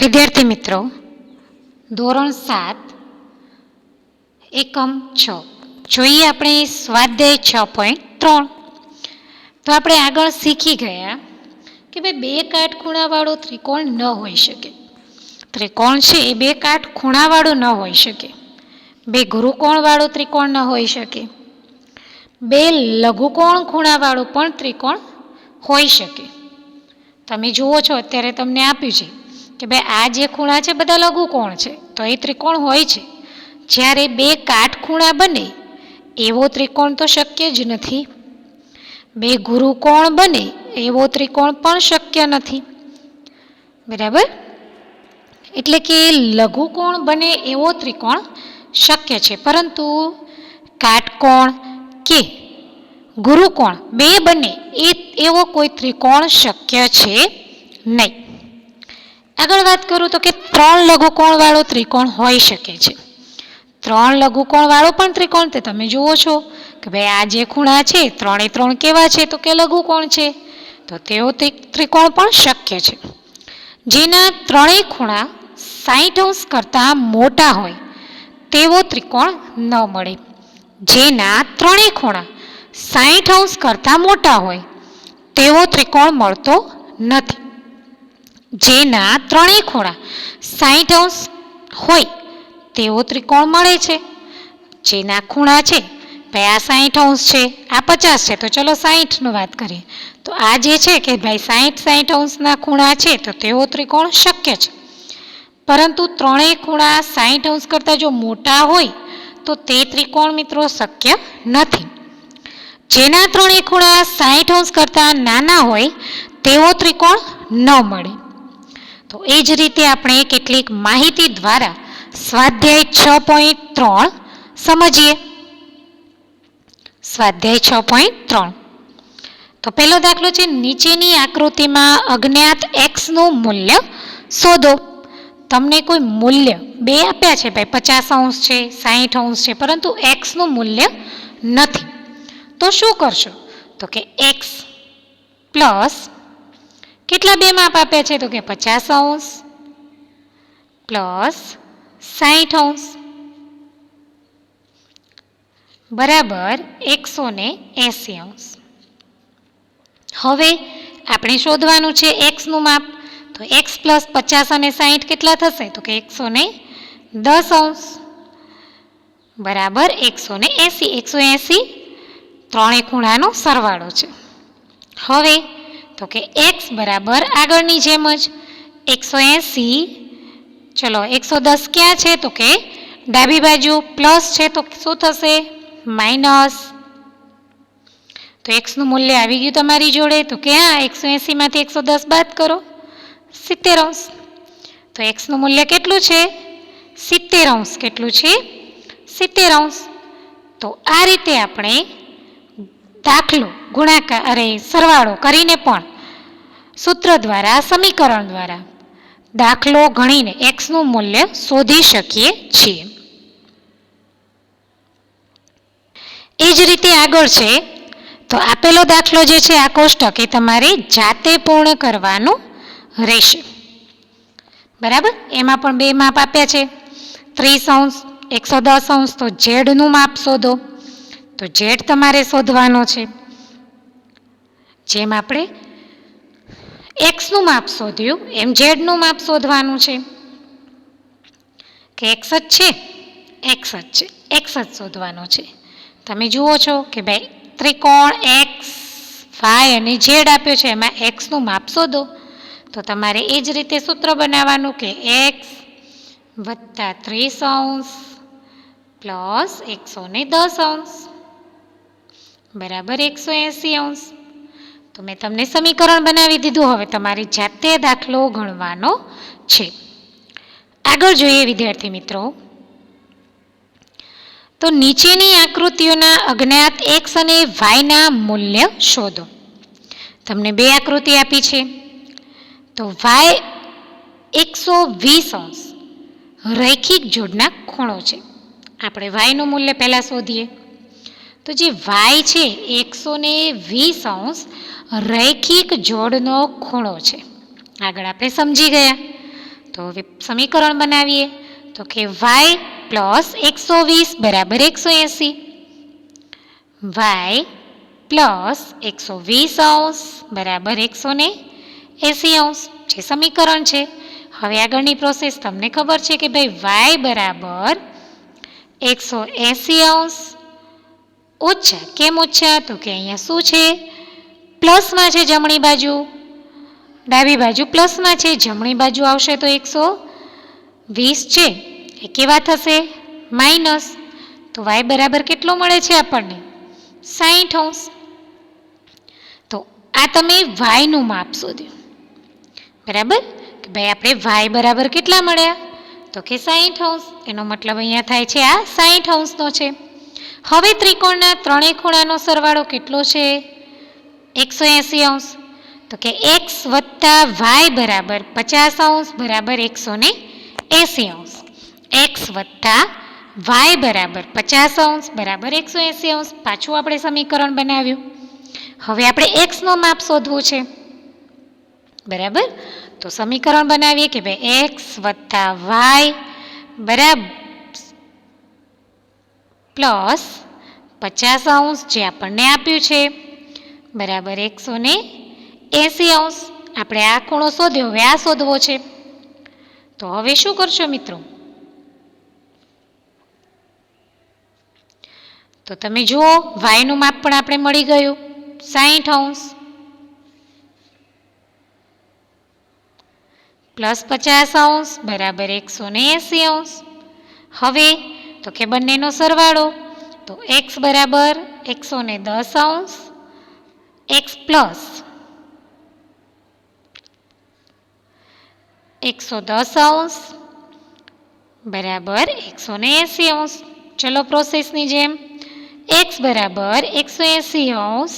વિદ્યાર્થી મિત્રો, ધોરણ 7 એકમ 6 જોઈએ આપણે સ્વાધ્યાય 6.3. તો આપણે આગળ શીખી ગયા કે ભાઈ બે કાટખૂણાવાળો ત્રિકોણ ન હોઈ શકે. ત્રિકોણ છે એ બે કાટખૂણાવાળો ન હોઈ શકે, બે ગુરુકોણવાળો ત્રિકોણ ન હોઈ શકે, બે લઘુકોણ ખૂણાવાળો પણ ત્રિકોણ હોઈ શકે. તમે જુઓ છો અત્યારે તમને આપ્યું છે કે ભાઈ આ જે ખૂણા છે બધા લઘુકોણ છે, તો એ ત્રિકોણ હોય છે. જ્યારે બે કાટખૂણા બને એવો ત્રિકોણ તો શક્ય જ નથી. બે ગુરુકોણ બને એવો ત્રિકોણ પણ શક્ય નથી. બરાબર? એટલે કે લઘુકોણ બને એવો ત્રિકોણ શક્ય છે, પરંતુ કાટકોણ કે ગુરુકોણ બે બને એવો કોઈ ત્રિકોણ શક્ય છે નહીં. આગળ વાત કરું તો કે 3 લઘુકોણવાળો ત્રિકોણ હોઈ શકે છે. 3 લઘુકોણવાળો પણ ત્રિકોણ તે તમે જુઓ છો કે ભાઈ આ જે ખૂણા છે 3 એ 3 કેવા છે? તો કે લઘુકોણ છે. તો તેઓ ત્રિકોણ પણ શક્ય છે. જેના ત્રણેય ખૂણા 60 અંશ કરતાં મોટા હોય તેવો ત્રિકોણ ન મળે. જેના ત્રણેય ખૂણા 60 અંશ કરતાં મોટા હોય તેવો ત્રિકોણ મળતો નથી. જેના ત્રણેય ખૂણા 60 અંશ હોય તેવો ત્રિકોણ મળે છે. જેના ખૂણા છે ભાઈ આ 60 અંશ છે, આ 50 છે, તો ચલો 60ની વાત કરીએ. તો આ જે છે કે ભાઈ 60 અંશના ખૂણા છે તો તેવો ત્રિકોણ શક્ય છે. પરંતુ ત્રણેય ખૂણા 60 અંશ કરતાં જો મોટા હોય તો તે ત્રિકોણ મિત્રો શક્ય નથી. જેના ત્રણેય ખૂણા 60 અંશ કરતાં નાના હોય તેવો ત્રિકોણ ન મળે. તો એ જ રીતે આપણે કેટલીક માહિતી દ્વારા સ્વાધ્યાય 6.3 સમજીએ. સ્વાધ્યાય 6.3. તો પહેલો દાખલો છે, નીચેની આકૃતિમાં અજ્ઞાત x નું મૂલ્ય શોધો. તમને કોઈ મૂલ્ય બે આપ્યા છે ભાઈ, 50 અંશ છે, 60 અંશ છે, પરંતુ x નું મૂલ્ય નથી. તો શું કરશો? તો કે x પ્લસ કેટલા બે માપ આપ્યા છે? તો કે 50 અંશ પ્લસ 60 અંશ બરાબર 180 અંશ. હવે આપણે શોધવાનું છે x નું માપ. તો x પ્લસ 50 અને 60 કેટલા થશે? તો કે 110 અંશ બરાબર 180. 180 ત્રણેય ખૂણાનો સરવાળો છે. હવે તો કે x બરાબર આગળની જેમ જ 180, ચલો 110 ક્યાં છે? તો કે ડાબી બાજુ, પ્લસ છે તો શું થશે? માઇનસ. તો x નું મૂલ્ય આવી ગયું તમારી જોડે. તો કે હા, 180 માંથી 110 બાદ કરો, 70 અંશ. તો x નું મૂલ્ય કેટલું છે? 70 અંશ. કેટલું છે? 70 અંશ. તો આ રીતે આપણે દાખલો ગુણાકાર સરવાળો કરીને પણ સૂત્ર દ્વારા, સમીકરણ દ્વારા દાખલો ગણીને x નું મૂલ્ય શોધી શકીએ છીએ. એ જ રીતે આગળ છે, તો આપેલો દાખલો જે છે આ કોષ્ટક એ તમારે જાતે પૂર્ણ કરવાનું રહેશે. બરાબર? એમાં પણ બે માપ આપ્યા છે, 30 અંશ, 110 અંશ. તો z નું માપ શોધો. તો z તમારે શોધવાનો છે. જેમ આપણે x નું માપ શોધ્યું એમ z નું માપ શોધવાનું છે. કે x જ છે, x જ છે, x જ શોધવાનો છે. તમે જુઓ છો કે ભાઈ ત્રિકોણ x, y અને z આપ્યો છે, એમાં x નું માપ શોધો. તો તમારે એ જ રીતે સૂત્ર બનાવવાનું કે x વત્તા 30 અંશ પ્લસ 110 અંશ બરાબર 180 અંશ. તો મેં તમને સમીકરણ બનાવી દીધું. હવે તમારી જાતે દાખલો ગણવાનો છે. આગળ જોઈએ વિદ્યાર્થી મિત્રો, તો નીચેની આકૃતિઓના અજ્ઞાત x અને y ના મૂલ્ય શોધો. તમને બે આકૃતિ આપી છે. તો y 120 અંશ રૈખિક જોડના ખૂણો છે. આપણે y નું મૂલ્ય પહેલાં શોધીએ. તો જે y છે 120 અંશ રૈખિક જોડનો ખૂણો છે. આગળ આપણે સમજી ગયા. તો તો હવે સમીકરણ બનાવીએ તો કે વાય પ્લસ 120 બરાબર 180, વાય પ્લસ 120 અંશ બરાબર 180 અંશ જે સમીકરણ છે. હવે આગળની પ્રોસેસ તમને ખબર છે કે ભાઈ વાય બરાબર 180 અંશ ઓછા, કેમ ઓછા તો કે અહીંયા શું છે પ્લસમાં છે, જમણી બાજુ ડાબી બાજુ પ્લસમાં છે, જમણી બાજુ આવશે તો 120 છે એ કેવા થશે માઇનસ. તો વાય બરાબર કેટલો મળે છે આપણને 60 અંશ. તો આ તમે વાયનું માપ શોધ્યું બરાબર કે ભાઈ આપણે વાય બરાબર કેટલા મળ્યા તો કે 60 અંશ. એનો મતલબ અહીંયા થાય છે આ 60 અંશનો છે. હવે ત્રિકોણના ત્રણેય ખૂણાનો સરવાળો કેટલો છે 180 અંશ. તો કે x વત્તા વાય બરાબર 50 અંશ બરાબર 180 અંશ. x વત્તા વાય બરાબર 50 અંશ બરાબર 180 અંશ. પાછું આપણે સમીકરણ બનાવ્યું. હવે આપણે એક્સનો માપ શોધવું છે બરાબર. તો સમીકરણ બનાવીએ કે ભાઈ એક્સ વત્તા વાય બરાબર પ્લસ 50 અંશ જે આપણને આપ્યું છે બરાબર 180 અંશ. આપણે આ ખૂણો શોધ્યો, હવે આ શોધવો છે. તો હવે શું કરશો મિત્રો? તો તમે જુઓ વાયનું માપ પણ આપણે મળી ગયું 60 અંશ પ્લસ 50 અંશ બરાબર 180 અંશ. હવે તો કે બંનેનો સરવાળો તો x બરાબર 110 અંશ x પ્લસ 110 અંશ બરાબર 180 અંશ. ચલો પ્રોસેસની જેમ x બરાબર 180 અંશ,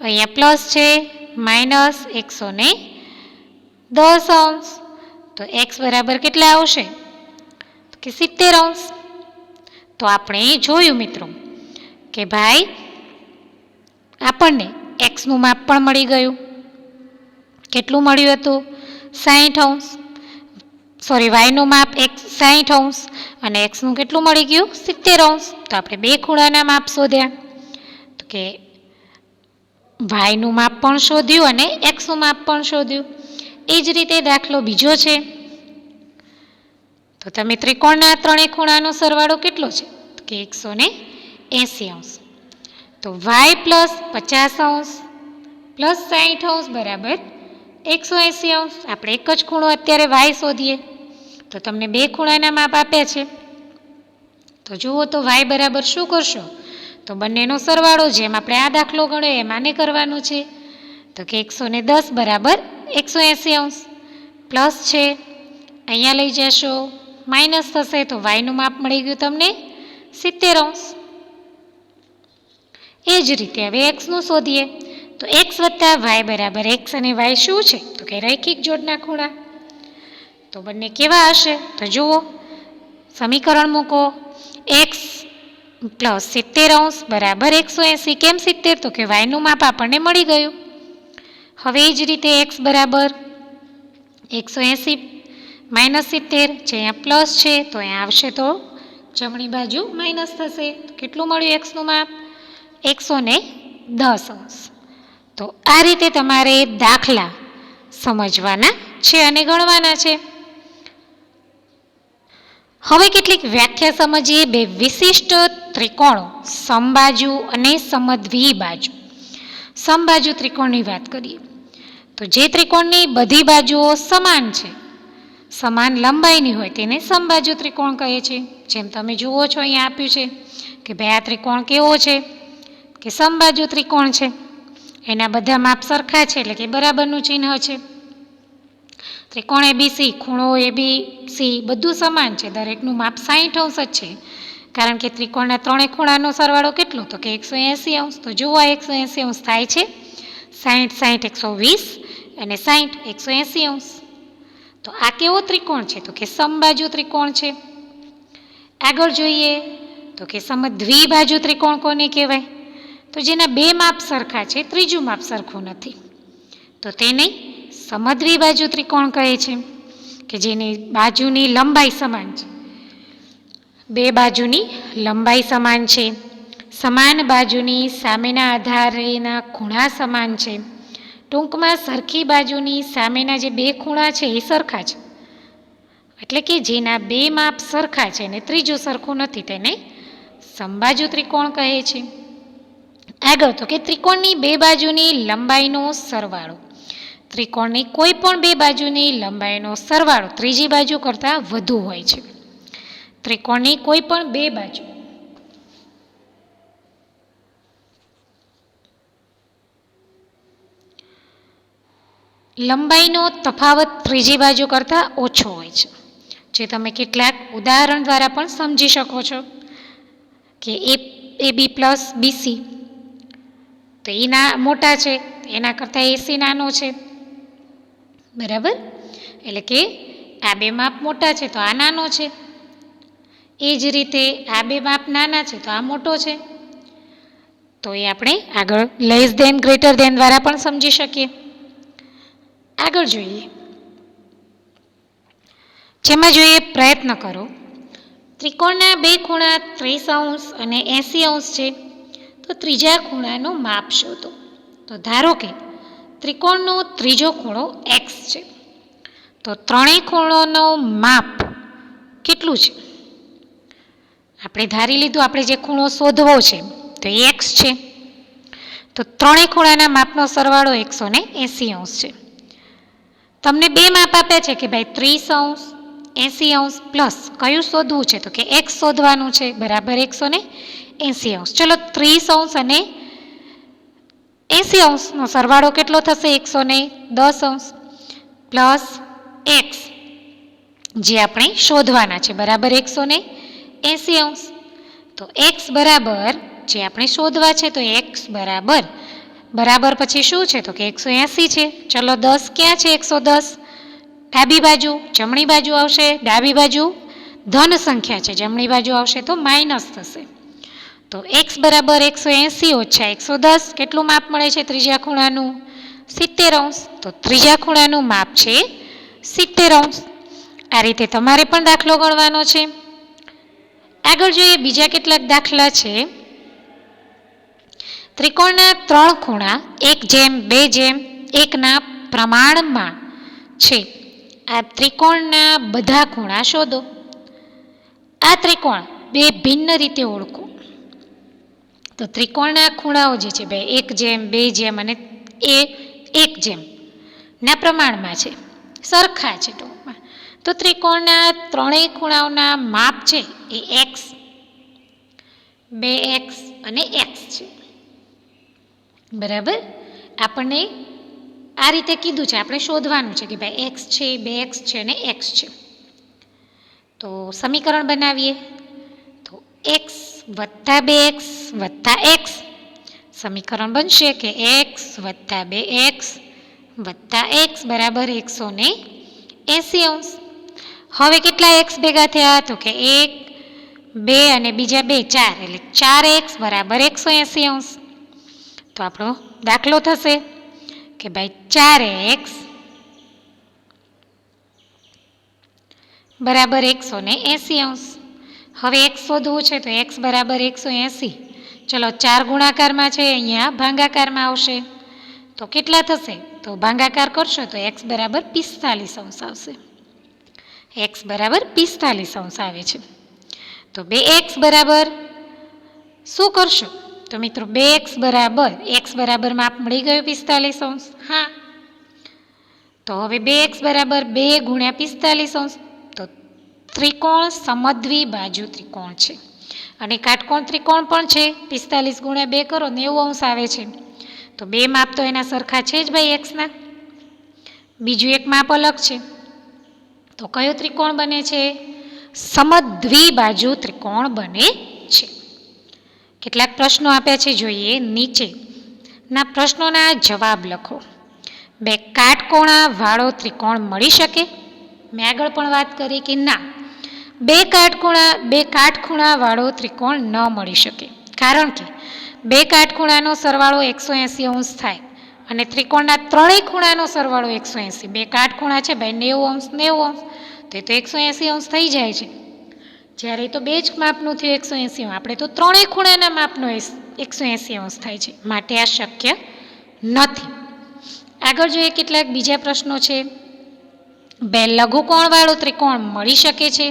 અહીંયા પ્લસ છે માઇનસ 110 અંશ. તો x બરાબર કેટલા આવશે તો કે 70 અંશ. તો આપણે જોયું મિત્રો કે ભાઈ આપણને એક્સનું માપ પણ મળી ગયું. કેટલું મળ્યું હતું 60 અંશ, સોરી વાયનું માપ 60 અંશ અને એક્સનું કેટલું મળી ગયું 70 અંશ. તો આપણે બે ખૂણાના માપ શોધ્યા તો કે વાયનું માપ પણ શોધ્યું અને એક્સનું માપ પણ શોધ્યું. એ જ રીતે દાખલો બીજો છે. તો તમે ત્રિકોણના ત્રણેય ખૂણાનો સરવાળો કેટલો છે તો કે 180 અંશ. તો વાય પ્લસ 50 અંશ પ્લસ 60 અંશ બરાબર 180 અંશ. આપણે એક જ ખૂણો અત્યારે વાય શોધીએ તો તમને બે ખૂણાના માપ આપ્યા છે. તો જુઓ તો વાય બરાબર શું કરશો તો બંનેનો સરવાળો જેમ આપણે આ દાખલો ગણ્યો એમ આને કરવાનું છે. તો કે 110 બરાબર 180 અંશ પ્લસ છે, અહીંયા લઈ જશો માઇનસ થશે તો વાયનું માપ મળી ગયું તમને 70 અંશ. એ જ રીતે હવે એક્સનું શોધીએ તો એક્સ વત્તા વાય બરાબર એક્સ અને વાય શું છે તો કે રૈખિક જોડના ખૂણા. તો બંને કેવા હશે તો જુઓ સમીકરણ મૂકો એક્સ પ્લસ 70 અંશ બરાબર 180. કેમ 70 તો કે વાયનું માપ આપણને મળી ગયું. હવે એ જ રીતે એક્સ બરાબર 180 માઇનસ 70 જે અહીંયા પ્લસ છે તો અહીંયા આવશે તો જમણી બાજુ માઇનસ થશે. કેટલું મળ્યું એક્સનું માપ 110 અંશ. તો આ રીતે તમારે દાખલા સમજવાના છે અને ગણવાના છે. હવે કેટલીક વ્યાખ્યા સમજીએ બે વિશિષ્ટ ત્રિકોણો સમબાજુ અને સમદ્વિબાજુ. સમબાજુ ત્રિકોણની વાત કરીએ તો જે ત્રિકોણની બધી બાજુઓ સમાન છે, સમાન લંબાઈની હોય તેને સમબાજુ ત્રિકોણ કહે છે. જેમ તમે જુઓ છો અહીંયા આપ્યું છે કે ભાઈ આ ત્રિકોણ કેવો છે કે સમબાજુ ત્રિકોણ છે, એના બધા માપ સરખા છે એટલે કે બરાબરનું ચિહ્ન છે. ત્રિકોણ એબીસી ખૂણો એબીસી બધું સમાન છે, દરેકનું માપ 60 અંશ જ છે કારણ કે ત્રિકોણના ત્રણેય ખૂણાનો સરવાળો કેટલો તો કે 180 અંશ. તો જુઓ 180 અંશ થાય છે 60 60 120 અને 60 180 અંશ. તો આ કેવો ત્રિકોણ છે તો કે સમબાજુ ત્રિકોણ છે. આગળ જોઈએ તો કે સમદ્વિબાજુ ત્રિકોણ કોને કહેવાય તો જેના બે માપ સરખા છે, ત્રીજું માપ સરખું નથી તો તેને સમદ્વિબાજુ ત્રિકોણ કહે છે. કે જેની બાજુની લંબાઈ સમાન છે. બે બાજુની લંબાઈ સમાન છે. સમાન બાજુની સામેના આધારેના ખૂણા સમાન છે. ટૂંકમાં સરખી બાજુની સામેના જે બે ખૂણા છે એ સરખા છે. એટલે કે જેના બે માપ સરખા છે અને ત્રીજું સરખું નથી તેને સમબાજુ ત્રિકોણ કહે છે. આગળ તો કે ત્રિકોણની બે બાજુની લંબાઈનો સરવાળો. ત્રિકોણની કોઈ પણ બે બાજુની લંબાઈનો સરવાળો ત્રીજી બાજુ કરતાં વધુ હોય છે. ત્રિકોણની કોઈ પણ બે બાજુ લંબાઈનો તફાવત ત્રીજી બાજુ કરતાં ઓછો હોય છે. જે તમે કેટલાક ઉદાહરણ દ્વારા પણ સમજી શકો છો કે AB પ્લસ BC તો એના મોટા છે, એના કરતાં AC નાનો છે. બરાબર, એટલે કે આ બે માપ મોટા છે તો આ નાનો છે. એ જ રીતે આ બે માપ નાના છે તો આ મોટો છે. તો એ આપણે આગળ લેસ ધેન ગ્રેટર ધેન દ્વારા પણ સમજી શકીએ. આગળ જોઈએ, જેમાં જોઈએ પ્રયત્ન કરો. ત્રિકોણના બે ખૂણા 30° અને 80° છે તો ત્રીજા ખૂણાનું માપ શોધો. તો ધારો કે ત્રિકોણનો ત્રીજો ખૂણો x છે તો ત્રણેય ખૂણોનું માપ કેટલું છે? આપણે ધારી લીધું આપણે જે ખૂણો શોધવો છે તો એ x છે. તો ત્રણેય ખૂણાના માપનો સરવાળો 180° છે. તમને બે માપ આપ્યા છે કે ભાઈ 30° 80° પ્લસ કયું શોધવું છે? તો કે x શોધવાનું છે બરાબર 180°. ચલો 30° અને 80° નો સરવાળો કેટલો થશે? 110° પ્લસ x જે આપણે શોધવાના છે બરાબર 180°. તો x બરાબર જે આપણે શોધવા છે તો x બરાબર પછી શું છે? તો કે 180 છે. ચલો 10 ક્યાં છે? 110 ડાબી બાજુ, જમણી બાજુ આવશે. ડાબી બાજુ ધન સંખ્યા છે, જમણી બાજુ આવશે તો માઇનસ થશે. તો x બરાબર 180 ઓછા 110 કેટલું માપ મળે છે ત્રીજા ખૂણાનું? 70°. તો ત્રીજા ખૂણાનું માપ છે 70°. આ રીતે તમારે પણ દાખલો ગણવાનો છે. આગળ જોઈએ બીજા કેટલાક દાખલા છે. ત્રિકોણના ત્રણ ખૂણા 1:2:1 ના પ્રમાણમાં છે. આ ત્રિકોણના બધા ખૂણા શોધો. આ ત્રિકોણ બે ભિન્ન રીતે ઓળખો. તો ત્રિકોણના ખૂણાઓ જે છે 1:2 અને 1 ના પ્રમાણમાં છે, સરખા છે ટૂંકમાં. તો ત્રિકોણના ત્રણેય ખૂણાઓના માપ છે એ x, 2x અને x છે. બરાબર, આપણને આ રીતે કીધું છે, આપણે શોધવાનું છે કે ભાઈ x છે, 2x છે અને x છે. તો સમીકરણ બનાવીએ. તો x વત્તા 2x વત્તા x સમીકરણ બનશે કે x વત્તા 2x વત્તા x બરાબર 180°. હવે કેટલા x ભેગા થયા? તો કે 1, 2 અને બીજા 2 4 એટલે 4x બરાબર 180°. તો આપણો દાખલો થશે કે ભાઈ 4x બરાબર 180°. હવે x શોધવું છે તો x બરાબર 180. ચલો 4 ગુણાકારમાં છે, અહીંયા ભાગાકારમાં આવશે. તો કેટલા થશે? તો ભાગાકાર કરશો તો x બરાબર 45° આવશે. x બરાબર 45° આવે છે. તો 2x બરાબર શું કરશો? તો મિત્રો 2x બરાબર x બરાબર માપ મળી ગયું 45°. હા, તો હવે 2x બરાબર 2 ગુણ્યા 45°. તો ત્રિકોણ સમદ્વિ બાજુ ત્રિકોણ છે અને કાટકોણ ત્રિકોણ પણ છે. 45 ગુણ્યા 2 કરો 90° આવે છે. તો બે માપ તો એના સરખા છે જ ભાઈ એક્સના. બીજું એક માપ અલગ છે. તો કયો ત્રિકોણ બને છે? સમદ્વિ બાજુ ત્રિકોણ બને છે. કેટલાક પ્રશ્નો આપ્યા છે, જોઈએ. નીચેના પ્રશ્નોના જવાબ લખો. બે કાટકોણા વાળો ત્રિકોણ મળી શકે? મેં આગળ પણ વાત કરી કે ના, બે કાટખૂણા વાળો ત્રિકોણ ન મળી શકે. કારણ કે બે કાટખૂણાનો સરવાળો 180° થાય અને ત્રિકોણના ત્રણેય ખૂણાનો સરવાળો 180. બે કાટખૂણા છે ભાઈ 90°, 90°. તો એ તો 180 થઈ જાય છે. જ્યારે તો બે જ માપનું થયું 180, આપણે તો ત્રણેય ખૂણાના માપનો 180 થાય છે, માટે આ શક્ય નથી. આગળ જોઈએ કેટલાક બીજા પ્રશ્નો છે. બે લઘુકોણવાળો ત્રિકોણ મળી શકે છે?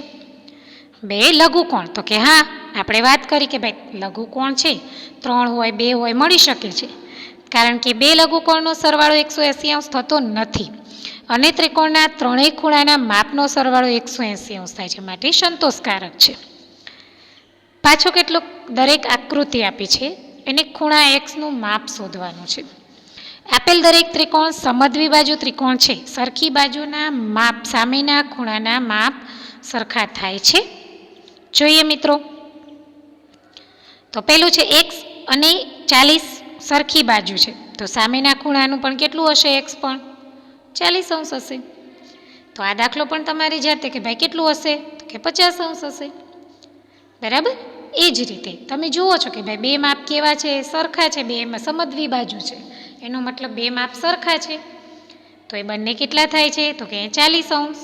બે લઘુકોણ, તો કે હા, આપણે વાત કરી કે ભાઈ લઘુકોણ છે 3 હોય 2 હોય મળી શકે છે, કારણ કે બે લઘુકોણનો સરવાળો 180 થતો નથી અને ત્રિકોણના ત્રણેય ખૂણાના માપનો સરવાળો 180 થાય છે, માટે સંતોષકારક છે. પાછો કેટલું દરેક આકૃતિ આપી છે, એને ખૂણા એક્સનું માપ શોધવાનું છે. આપેલ દરેક ત્રિકોણ સમદ્વિબાજુ ત્રિકોણ છે, સરખી બાજુના માપ સામેના ખૂણાના માપ સરખા થાય છે? જોઈએ મિત્રો, તો પેલું છે એક્સ અને 40 સરખી બાજુ છે, તો સામેના ખૂણાનું પણ કેટલું હશે? એક્સ પણ 40° હશે. તો આ દાખલો પણ તમારી જાતે કે ભાઈ કેટલું હશે? કે 50° હશે. બરાબર. એ જ રીતે તમે જુઓ છો કે ભાઈ બે માપ કેવા છે? સરખા છે, બે એમાં સમદ્વિ બાજુ છે, એનો મતલબ બે માપ સરખા છે. તો એ બંને કેટલા થાય છે? તો કે 40°,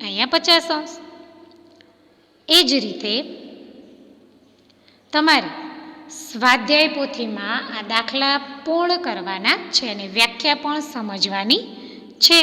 અહીંયા 50°. એ જ રીતે તમારે સ્વાધ્યાય પોથીમાં આ દાખલા પૂર્ણ કરવાના છે અને વ્યાખ્યા પણ સમજવાની છે.